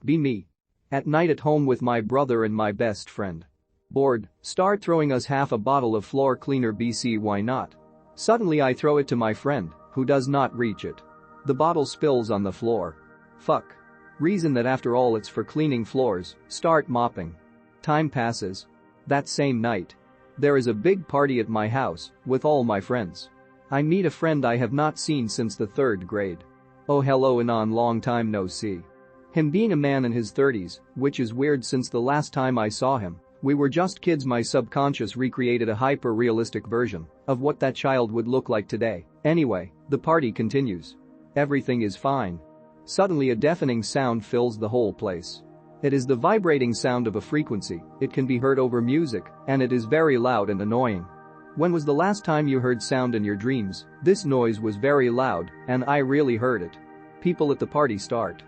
Be me. At night at home with my brother and my best friend. Bored, start throwing us half a bottle of floor cleaner BC why not? Suddenly I throw it to my friend, who does not reach it. The bottle spills on the floor. Fuck. Reason that after all it's for cleaning floors, start mopping. Time passes. That same night. There is a big party at my house, with all my friends. I meet a friend I have not seen since the 3rd grade. Oh hello Anon, long time no see. Him being a man in his 30s, which is weird since the last time I saw him, we were just kids. My subconscious recreated a hyper-realistic version of what that child would look like today. Anyway, the party continues. Everything is fine. Suddenly a deafening sound fills the whole place. It is the vibrating sound of a frequency, it can be heard over music, and it is very loud and annoying. When was the last time you heard sound in your dreams? This noise was very loud, and I really heard it. People at the party start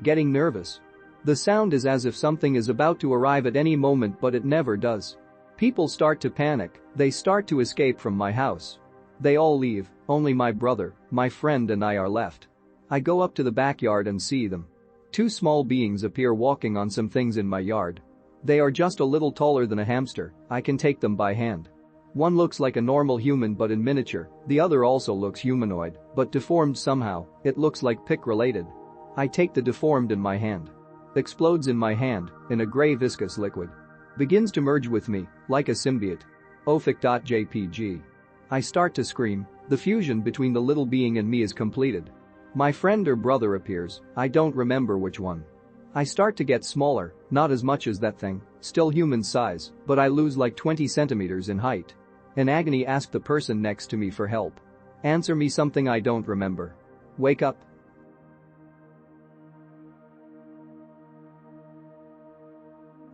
getting nervous. The sound is as if something is about to arrive at any moment, but it never does. People start to panic, they start to escape from my house. They all leave, only my brother, my friend and I are left. I go up to the backyard and see them. 2 small beings appear walking on some things in my yard. They are just a little taller than a hamster, I can take them by hand. One looks like a normal human but in miniature, the other also looks humanoid, but deformed somehow, it looks like pic-related. I take the deformed in my hand. Explodes in my hand, in a grey viscous liquid. Begins to merge with me, like a symbiote. Ofic.jpg. I start to scream, the fusion between the little being and me is completed. My friend or brother appears, I don't remember which one. I start to get smaller, not as much as that thing, still human size, but I lose like 20 centimeters in height. In agony ask the person next to me for help. Answer me something I don't remember. Wake up.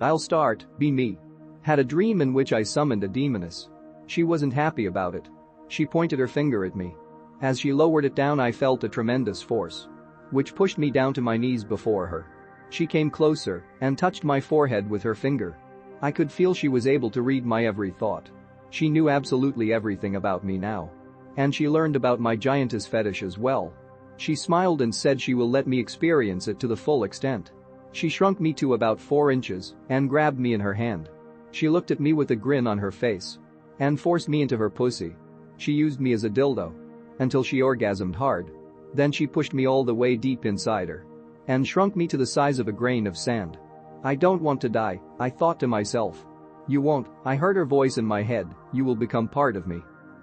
I'll start, be me. Had a dream in which I summoned a demoness. She wasn't happy about it. She pointed her finger at me. As she lowered it down I felt a tremendous force, which pushed me down to my knees before her. She came closer and touched my forehead with her finger. I could feel she was able to read my every thought. She knew absolutely everything about me now. And she learned about my giantess fetish as well. She smiled and said she will let me experience it to the full extent. She shrunk me to about 4 inches and grabbed me in her hand. She looked at me with a grin on her face and forced me into her pussy. She used me as a dildo until she orgasmed hard. Then she pushed me all the way deep inside her and shrunk me to the size of a grain of sand. I don't want to die, I thought to myself. You won't, I heard her voice in my head, you will become part of me.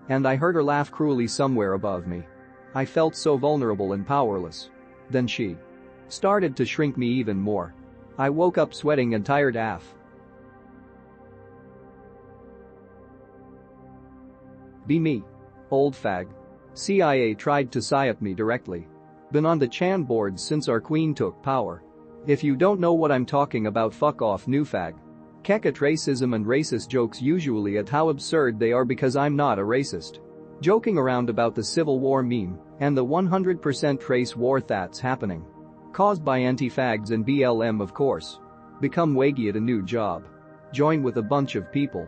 And I heard her laugh cruelly somewhere above me. I felt so vulnerable and powerless. Then she started to shrink me even more. I woke up sweating and tired AF. Be me. Old fag. CIA tried to psyop me directly. Been on the Chan boards since our queen took power. If you don't know what I'm talking about, fuck off, new fag. Keck at racism and racist jokes usually at how absurd they are because I'm not a racist. Joking around about the Civil War meme and the 100% race war that's happening. Caused by anti-fags and BLM of course. Become waggy at a new job. Join with a bunch of people.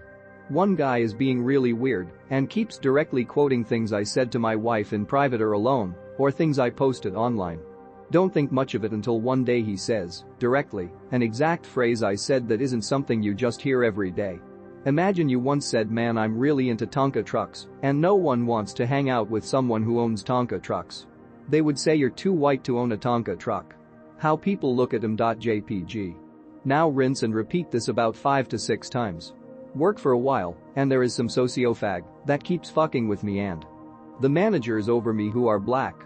One guy is being really weird and keeps directly quoting things I said to my wife in private or alone, or things I posted online. Don't think much of it until one day he says, directly, an exact phrase I said that isn't something you just hear every day. Imagine you once said, man, I'm really into Tonka trucks, and no one wants to hang out with someone who owns Tonka trucks. They would say you're too white to own a Tonka truck. How people look at him.jpg. Now rinse and repeat this about 5 to 6 times. Work for a while, and there is some sociofag that keeps fucking with me and the managers over me who are black.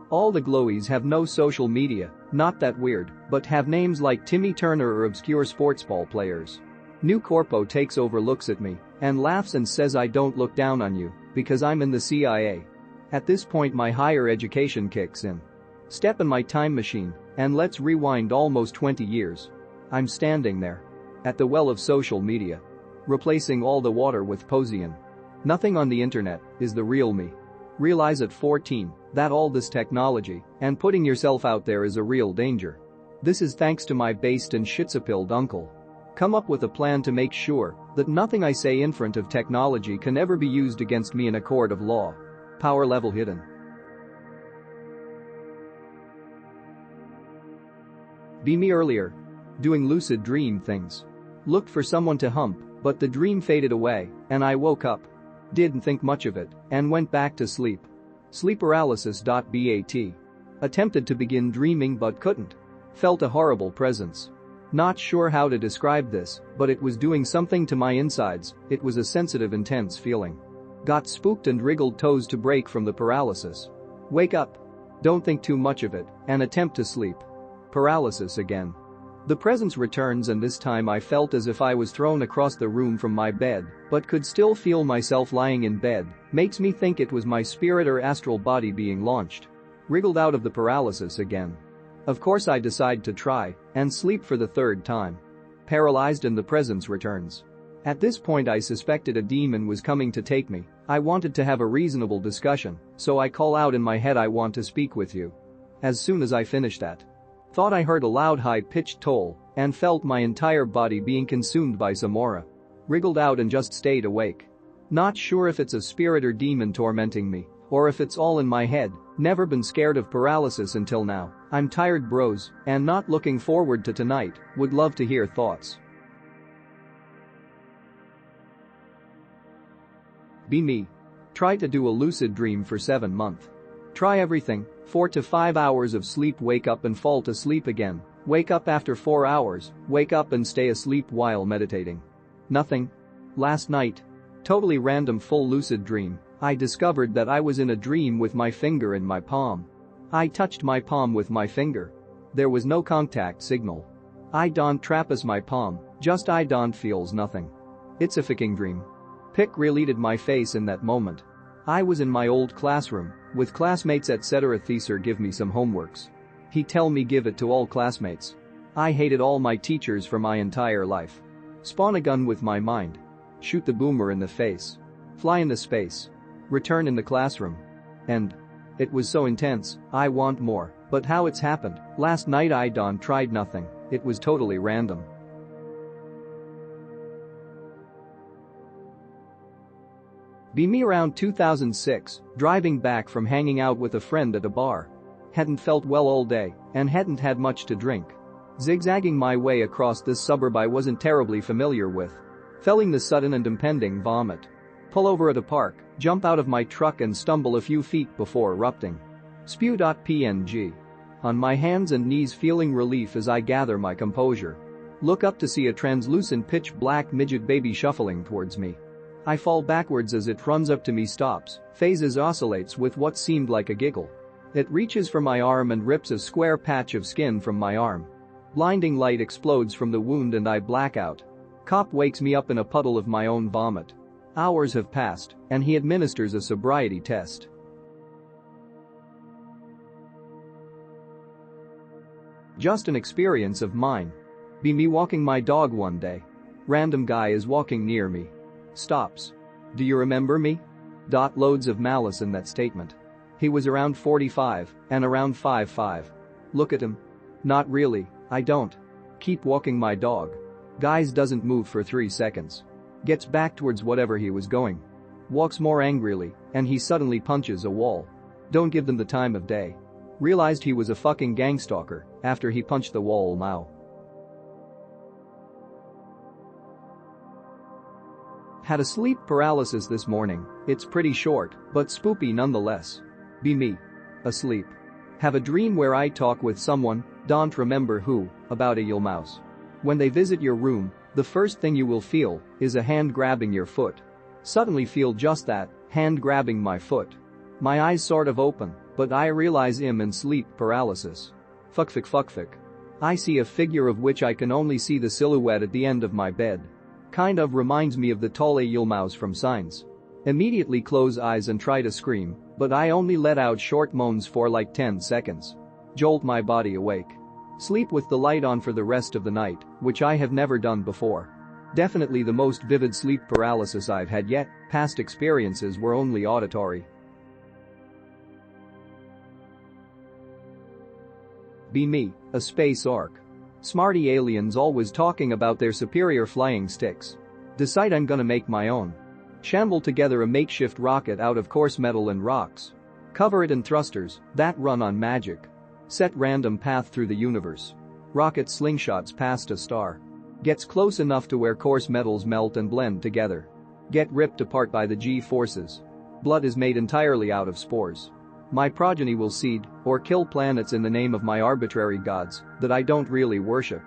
All the glowies have no social media, not that weird, but have names like Timmy Turner or obscure sports ball players. New corpo takes over, looks at me and laughs and says I don't look down on you because I'm in the CIA. At this point my higher education kicks in. Step in my time machine and let's rewind almost 20 years. I'm standing there at the well of social media, replacing all the water with Posian. Nothing on the internet is the real me. Realize at 14 that all this technology and putting yourself out there is a real danger. This is thanks to my based and shitsapilled uncle. Come up with a plan to make sure that nothing I say in front of technology can ever be used against me in a court of law. Power level hidden. Be me earlier. Doing lucid dream things. Looked for someone to hump, but the dream faded away, and I woke up. Didn't think much of it, and went back to sleep. Sleep paralysis. Bat. Attempted to begin dreaming but couldn't. Felt a horrible presence. Not sure how to describe this, but it was doing something to my insides. It was a sensitive, intense feeling. Got spooked and wriggled toes to break from the paralysis. Wake up. Don't think too much of it, and attempt to sleep. Paralysis again. The presence returns, and this time I felt as if I was thrown across the room from my bed, but could still feel myself lying in bed. Makes me think it was my spirit or astral body being launched. Wriggled out of the paralysis again. Of course I decide to try and sleep for the third time. Paralyzed and the presence returns. At this point I suspected a demon was coming to take me. I wanted to have a reasonable discussion, so I call out in my head, I want to speak with you. As soon as I finished that thought, I heard a loud high-pitched toll and felt my entire body being consumed by some aura. Wriggled out and just stayed awake. Not sure if it's a spirit or demon tormenting me, or if it's all in my head. Never been scared of paralysis until now. I'm tired, bros, and not looking forward to tonight. Would love to hear thoughts. Be me. Try to do a lucid dream for 7 months. Try everything, 4 to 5 hours of sleep, wake up and fall to sleep again. Wake up after 4 hours, wake up and stay asleep while meditating. Nothing. Last night. Totally random full lucid dream. I discovered that I was in a dream with my finger in my palm. I touched my palm with my finger. There was no contact signal. I don't trappus my palm, just I don't feels nothing. It's a fucking dream. Pic related my face in that moment. I was in my old classroom, with classmates etc. Teacher give me some homeworks. He tell me give it to all classmates. I hated all my teachers for my entire life. Spawn a gun with my mind. Shoot the boomer in the face. Fly into space. Return in the classroom. End. It was so intense, I want more, but how it's happened. Last night I tried nothing, it was totally random. Be me around 2006, driving back from hanging out with a friend at a bar. Hadn't felt well all day, and hadn't had much to drink. Zigzagging my way across this suburb I wasn't terribly familiar with. Feeling the sudden and impending vomit. Pull over at a park, jump out of my truck and stumble a few feet before erupting. Spew.png. On my hands and knees feeling relief as I gather my composure. Look up to see a translucent pitch black midget baby shuffling towards me. I fall backwards as it runs up to me, stops, phases, oscillates with what seemed like a giggle. It reaches for my arm and rips a square patch of skin from my arm. Blinding light explodes from the wound and I black out. Cop wakes me up in a puddle of my own vomit. Hours have passed, and he administers a sobriety test. Just an experience of mine. Be me walking my dog one day. Random guy is walking near me. Stops. Do you remember me? Loads of malice in that statement. He was around 45 and around 5'5". Look at him. Not really, I don't. Keep walking my dog. Guys doesn't move for 3 seconds. Gets back towards whatever he was going. Walks more angrily, and he suddenly punches a wall. Don't give them the time of day. Realized he was a fucking gangstalker after he punched the wall now. Had a sleep paralysis this morning. It's pretty short, but spoopy nonetheless. Be me. Asleep. Have a dream where I talk with someone, don't remember who, about a Yule mouse. When they visit your room, the first thing you will feel is a hand grabbing your foot. Suddenly feel just that, hand grabbing my foot. My eyes sort of open, but I realize I'm in sleep paralysis. Fuck. I see a figure of which I can only see the silhouette at the end of my bed. Kind of reminds me of the tall Yule mouse from Signs. Immediately close eyes and try to scream, but I only let out short moans for like 10 seconds. Jolt my body awake. Sleep with the light on for the rest of the night, which I have never done before. Definitely the most vivid sleep paralysis I've had yet. Past experiences were only auditory. Be me, a space ark. Smarty aliens always talking about their superior flying sticks. Decide I'm gonna make my own. Shamble together a makeshift rocket out of coarse metal and rocks. Cover it in thrusters that run on magic. Set random path through the universe. Rocket slingshots past a star. Gets close enough to where coarse metals melt and blend together. Get ripped apart by the G-forces. Blood is made entirely out of spores. My progeny will seed or kill planets in the name of my arbitrary gods that I don't really worship.